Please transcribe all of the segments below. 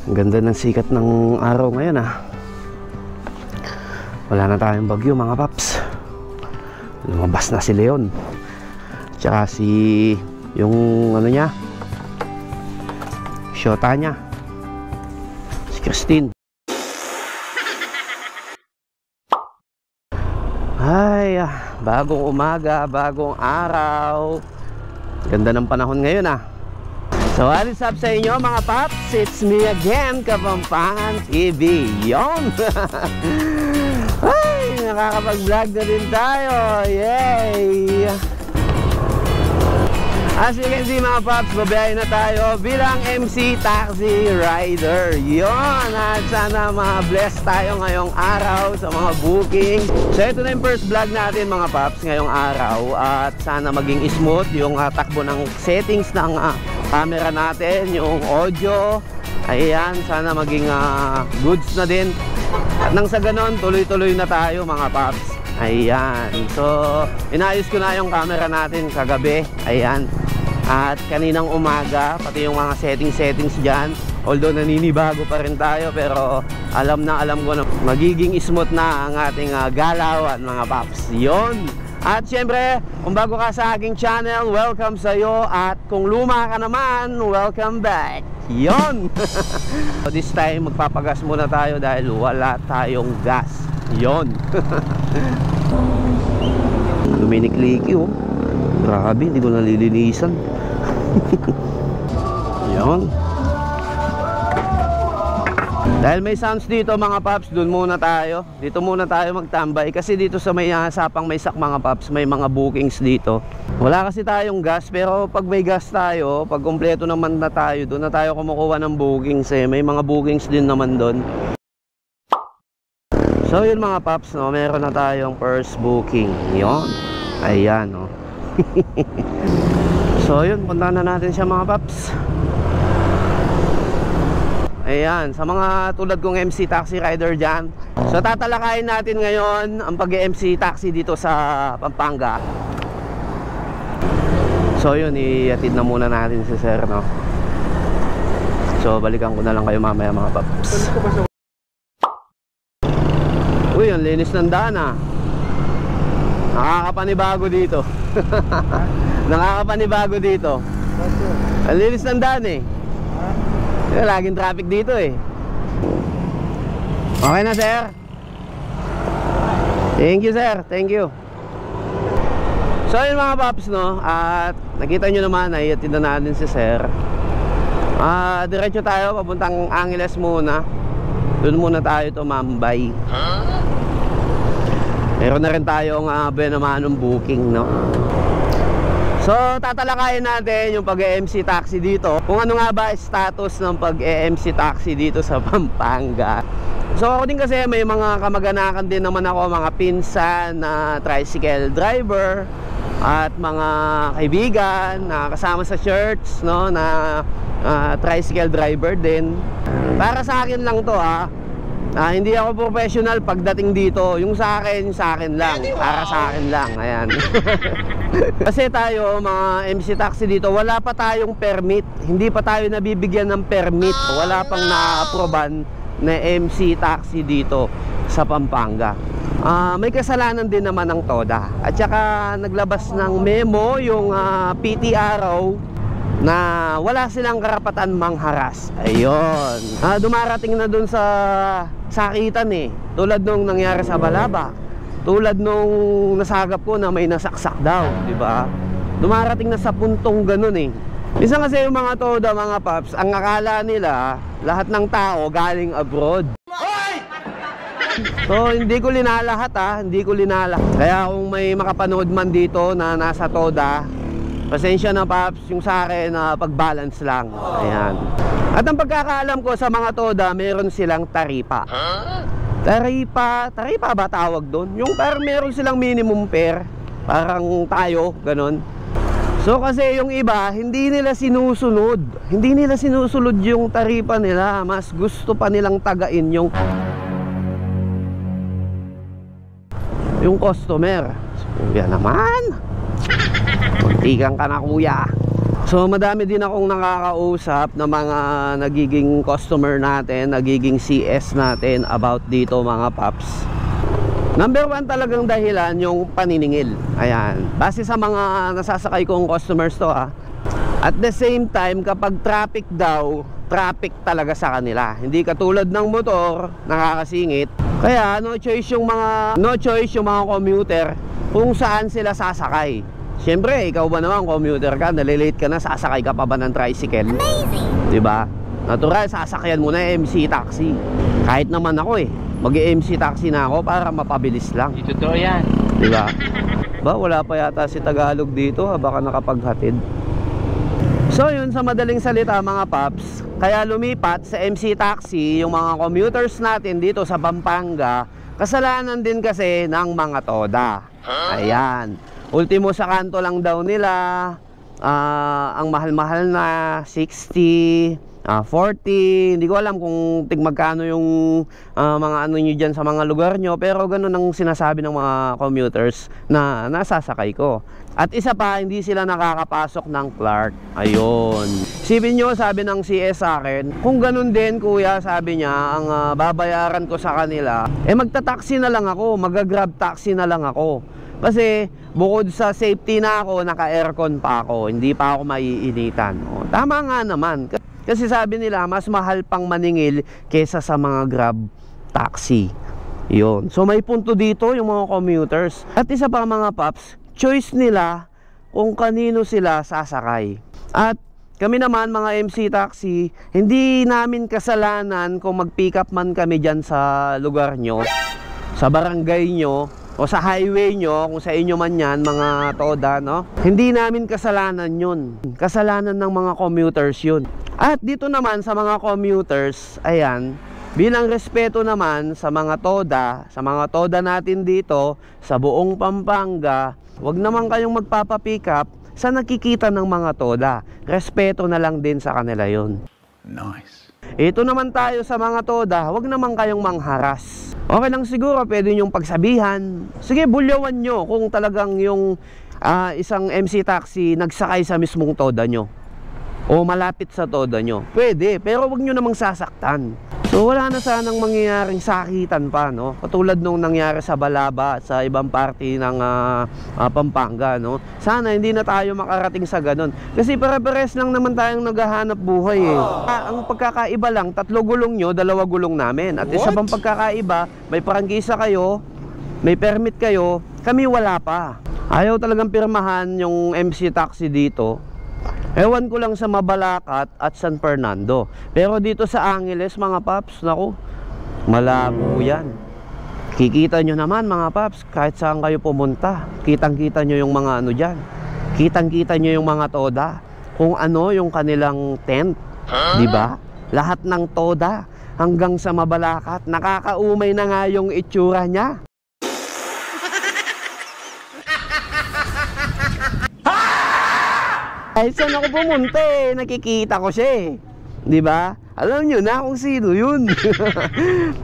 Ang ganda ng sikat ng araw ngayon ah. Wala na tayong bagyo mga paps. Lumabas na si Leon. Tsaka si yung ano niya, Shota niya, si Christine. Ay, bagong umaga, bagong araw. Ganda ng panahon ngayon ah. So what is up sa inyo mga paps? It's me again, Kapampangan TV. Yon. Ay, nakakapag-vlog na din tayo. Yay! As you can see mga paps, babiyahin na tayo bilang MC Taxi Rider. Yon! At sana ma-bless tayo ngayong araw sa mga booking. So ito na yung first vlog natin mga paps ngayong araw. At sana maging smooth yung takbo ng settings ng camera natin, yung audio. Ayan, sana maging goods na din. At nang sa ganon, tuloy-tuloy na tayo mga paps. Ayan, so inayos ko na yung camera natin kagabi. Ayan, at kaninang umaga, pati yung mga settings dyan. Although naninibago pa rin tayo, pero alam ko na magiging smooth na ang ating galawan mga paps. Yon. At syempre, kung bago ka sa aking channel, welcome sa'yo. At kung luma ka naman, welcome back. Yon. So this time magpapagas muna tayo dahil wala tayong gas. Yon. Luminik-liki oh. Grabe, hindi ko nalilinisan. Yon. Dahil may sounds dito mga paps, dun muna tayo. Dito muna tayo magtambay. Kasi dito sa may sapang may sak mga paps, may mga bookings dito. Wala kasi tayong gas, pero pag may gas tayo, pag kompleto naman na tayo, doon na tayo kumukuha ng bookings eh. May mga bookings din naman doon. So yun mga paps, no, meron na tayong first booking. Yon. Ayan no. So yun, puntahan na natin siya mga paps. Ayan, sa mga tulad kong MC Taxi Rider dyan. So tatalakayin natin ngayon ang pag-MC Taxi dito sa Pampanga. So yun, iatid na muna natin si sir no. So balikan ko na lang kayo mamaya mga paps. Uy, ang linis ng daan ah. Nakakapanibago dito. Nakakapanibago dito. Ang linis ng daan eh. Laging traffic dito eh. Okay na sir. Thank you sir, thank you. So yun mga paps no. At nakita nyo naman, naiatid na natin si sir. Diretso tayo, papuntang Angeles muna. Doon muna tayo tumambay. Meron na rin tayong benamanong booking no. So tatalakayin natin yung pag-MC taxi dito. Kung ano nga ba status ng pag-MC taxi dito sa Pampanga. So ako din kasi may mga kamag-anakan din naman ako, mga pinsan na tricycle driver at mga kaibigan na kasama sa church no, na tricycle driver din. Para sa akin lang to hindi ako professional pagdating dito. Yung sa akin lang. Para sa akin lang. Ayan. Kasi tayo mga MC taxi dito, wala pa tayong permit. Hindi pa tayo nabibigyan ng permit. Wala pang na-aproban na MC taxi dito sa Pampanga. May kasalanan din naman ng TODA. At saka naglabas ng memo yung PTRO na wala silang karapatan mangharas. Ayun. Dumarating na dun sa sakitan eh. Tulad nung nangyari sa Balaba. Tulad nung nasagap ko na may nasaksak daw, di ba? Dumarating na sa puntong ganun eh. Minsan kasi yung mga TODA mga paps, ang akala nila lahat ng tao galing abroad. So hindi ko linalahat hindi ko linalahat. Kaya kung may makapanood man dito na nasa TODA, pasensya na paps, yung sa akin pag-balance lang. Ayan. At ang pagkakaalam ko sa mga TODA, meron silang taripa. Taripa ba tawag doon? Yung parang meron silang minimum fare. Parang tayo, ganun. So kasi yung iba, hindi nila sinusunod. Hindi nila sinusunod yung taripa nila. Mas gusto pa nilang tagain yung customer. So, yan naman. Muntikan ka na kuya. So madami din akong nakakausap na mga nagiging customer natin, nagiging CS natin about dito mga paps. Number 1 talagang dahilan yung paniningil. Ayan, base sa mga nasasakay kong customers to ha. At the same time, kapag traffic daw, traffic talaga sa kanila. Hindi katulad ng motor, nakakasingit. Kaya no choice yung mga commuter kung saan sila sasakay. Siyempre, ikaw ba naman commuter ka, nalilate ka na, sasakay ka pa ba ng tricycle? Amazing! Diba? Natural, sasakyan mo na MC taxi. Kahit naman ako mag-MC taxi na ako para mapabilis lang. Totoo yan. Diba? Ba, wala pa yata si Tagalog dito, baka nakapaghatid. So yun, sa madaling salita mga paps, kaya lumipat sa MC taxi yung mga commuters natin dito sa Pampanga, kasalanan din kasi ng mga toda. Ayan, ultimo sa kanto lang daw nila, ang mahal-mahal na 60, 40, hindi ko alam kung magkano yung mga ano nyo dyan sa mga lugar nyo, pero ganun ang sinasabi ng mga commuters na nasasakay ko. At isa pa, hindi sila nakakapasok ng Clark. Ayun. Sipin nyo, sabi ng CS sa akin, kung ganun din kuya, sabi niya, ang babayaran ko sa kanila, magta-taxi na lang ako, mag-grab taxi na lang ako. Kasi bukod sa safety na ako, naka-aircon pa ako, hindi pa ako maiinitan. Tama nga naman. Kasi sabi nila, mas mahal pang maningil kesa sa mga grab taxi. Yun. So may punto dito yung mga commuters. At isa pa mga paps, choice nila kung kanino sila sasakay. At kami naman mga MC taxi, hindi namin kasalanan kung mag-pick up man kami dyan sa lugar nyo, sa barangay nyo, o sa highway nyo, kung sa inyo man yan, mga toda, no? Hindi namin kasalanan yun. Kasalanan ng mga commuters yun. At dito naman sa mga commuters, ayan, bilang respeto naman sa mga toda natin dito, sa buong Pampanga, wag naman kayong magpapapick up sa nakikita ng mga toda. Respeto na lang din sa kanila yun. Nice. Ito naman tayo sa mga toda, wag naman kayong mangharas. Okay lang siguro, pwede nyong pagsabihan. Sige, bulyawan nyo kung talagang yung isang MC taxi nagsakay sa mismong toda nyo o malapit sa toda nyo. Pwede, pero wag nyo namang sasaktan. So wala na sanang mangyayaring sakitan pa, no? Katulad nung nangyari sa Balaba, sa ibang parte ng Pampanga, no? Sana hindi na tayo makarating sa ganun. Kasi pare-pares lang naman tayong naghahanap buhay Ang pagkakaiba lang, 3 gulong nyo, 2 gulong namin. At isa bang pagkakaiba, may parangkisa kayo, may permit kayo, kami wala pa. Ayaw talagang pirmahan yung MC taxi dito. Ewan ko lang sa Mabalacat at San Fernando. Pero dito sa Angeles mga paps, naku, malabo yan. Kikita nyo naman mga paps, kahit saan kayo pumunta, kitang-kita nyo yung mga ano dyan. Kitang-kita nyo yung mga toda, kung ano yung kanilang tent, diba? Lahat ng toda hanggang sa Mabalacat, nakakaumay na nga yung itsura niya. Kahit saan ako pumunta nakikita ko siya diba? Alam nyo na kung sino yun.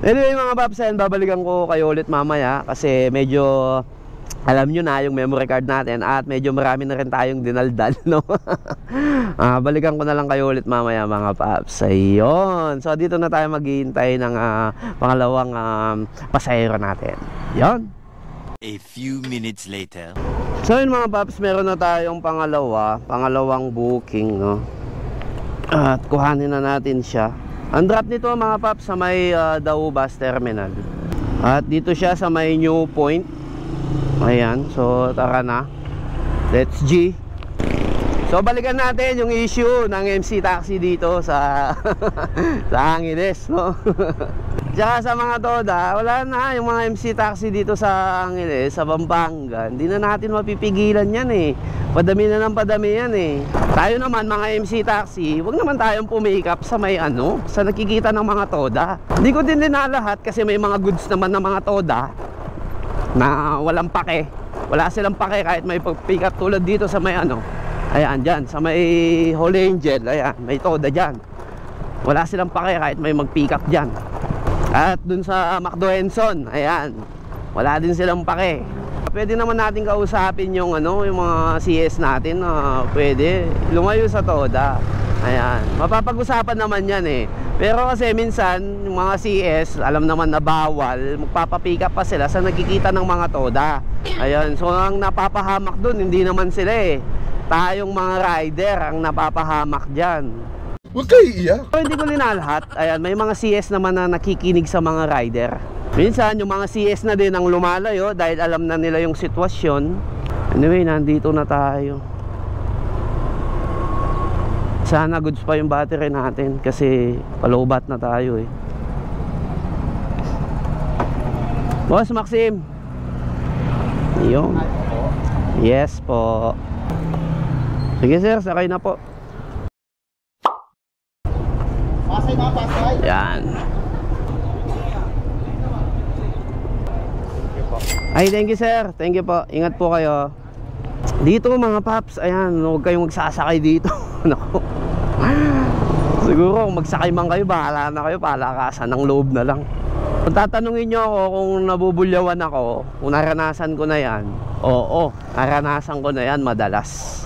Anyway mga paps, babalikan ko kayo ulit mamaya kasi medyo alam nyo na yung memory card natin at medyo marami na rin tayong dinaldal, no? Balikan ko na lang kayo ulit mamaya mga paps. Ayun. So dito na tayo maghihintay ng pangalawang pasahero natin. Yon. A few minutes later. So yun mga paps, meron na tayong pangalawang booking, no? At kuhanin na natin siya. Ang drop nito mga paps sa may Dawu Bus Terminal. At dito siya sa may New Point. Ayan, so tara na. Let's G. So balikan natin yung issue ng MC taxi dito sa sa Angeles, no? Tsaka sa mga toda, wala na yung mga MC taxi dito sa Angeles, sa Pampanga. Hindi na natin mapipigilan yan Padami na ng padami yan Tayo naman mga MC taxi, wag naman tayong pumikap sa may sa nakikita ng mga toda. Hindi ko din lahat kasi may mga goods naman ng mga toda na walang pake. Wala silang pake kahit may pick up tulad dito sa may ayan dyan, sa may Holy Angel, ayan, may toda dyan. Wala silang pake kahit may mag-pick up dyan. At dun sa McDo Henson, ayan, wala din silang pake. pwede naman natin kausapin yung yung mga CS natin na pwede lumayo sa Toda. Ayan, mapapag-usapan naman yan eh. Pero kasi minsan yung mga CS, alam naman na bawal, magpapapick up pa sila sa nakikita ng mga Toda. Ayan, so ang napapahamak dun, hindi naman sila eh. Tayong mga rider ang napapahamak dyan. Huwag kayo iiyak. So, hindi ko linalahat. Ayan, may mga CS naman na nakikinig sa mga rider. Minsan yung mga CS na din ang lumalayo dahil alam na nila yung sitwasyon. Anyway, nandito na tayo. Sana goods pa yung battery natin kasi palobat na tayo eh. Boss Maxim. Yung. Yes po. Sige sir, sakay na po. Pasay na, pasay. Yan. Ay, thank you sir. Thank you po. Ingat po kayo. Dito mga paps, ayan, huwag kayong magsasakay dito. Nako. Siguro kung magsakay man kayo, bahala na kayo, palakasan ng loob na lang. Kung tatanungin nyo ako kung nabubulyawan ako, kung naranasan ko na yan, oo, naranasan ko na yan madalas.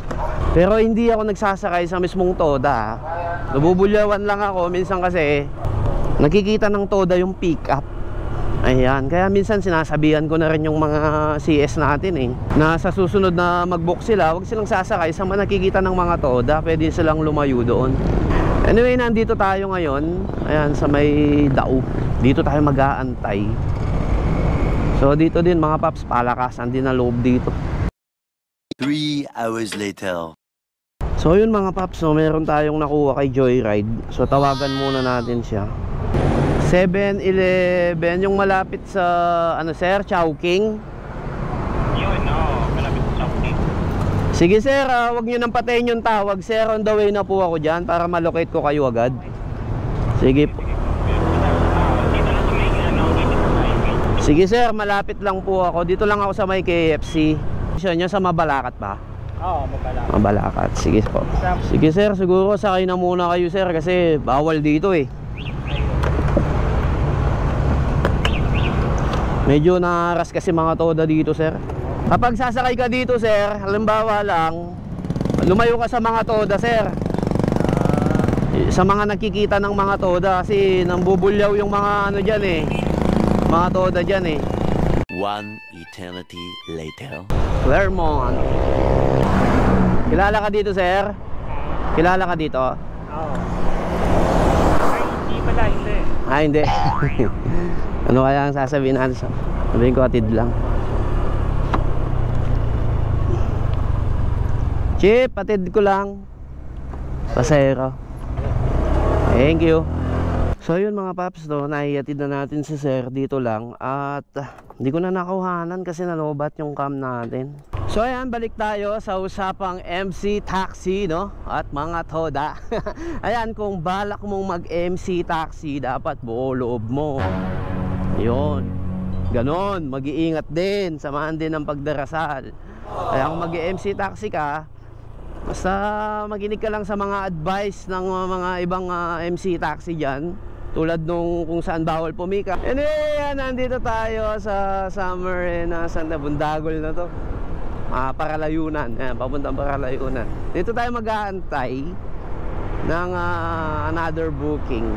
Pero hindi ako nagsasakay sa mismong Toda. Nabubulyawan lang ako, minsan kasi nakikita ng Toda yung pick up. Ayan, kaya minsan sinasabihan ko na rin yung mga CS natin eh, na sa susunod na mag-book sila, huwag silang sasakay sa nakikita ng mga Toda, pwede silang lumayo doon. Anyway, nandito tayo ngayon, ayan, sa may Dao. Dito tayo mag-aantay. So dito din mga paps, palakasan din na loob dito. 3 hours later. So yun mga paps, so meron tayong nakuha kay Joyride. So tawagan muna natin siya. 7-Eleven, yung malapit sa sir, Chowking. Yun, malapit sa Chowking. Sige sir, wag nyo nang patayin yung tawag sir. On the way na po ako dyan para malocate ko kayo agad. Sige po. Sige sir, malapit lang po ako. Dito lang ako sa may KFC. Siya nyo sa Mabalacat ba? Oo, Mabalacat. Mabalacat, sige po. Sige sir, siguro sakay na muna kayo sir kasi bawal dito eh. Medyo naras kasi mga Toda dito sir. Kapag sasakay ka dito sir, halimbawa lang, lumayo ka sa mga Toda sir. Sa mga nakikita ng mga Toda kasi nambubulyaw yung mga dyan eh, mga Toda dyan eh. 1 eternity later. Clermont. Kilala ka dito sir? Kilala ka dito? Oo. Ay, hindi pala, hindi. Ah, hindi. Ano kaya ang sasabihin natin? Sabihin ko atid lang. Chip, atid ko lang. Pasero. Thank you. So yun mga paps, naihatid na natin si sir dito lang. At hindi ko na nakuhanan kasi nalobat yung cam natin. So ayan, balik tayo sa usapang MC Taxi, no? At mga Toda. Ayan, kung balak mong mag-MC Taxi, dapat buo loob mo. Yun, ganon, mag-iingat din, samahan din ng pagdarasal. Kaya kung mag-MC Taxi ka, basta makinig ka lang sa mga advice ng mga ibang MC Taxi dyan, tulad nung kung saan bawal pumika. Anyway, nandito tayo sa summer na Santa Bundagol na to, Paralayunan. Ayan, papuntang Paralayunan. Dito tayo mag-aantay ng another booking.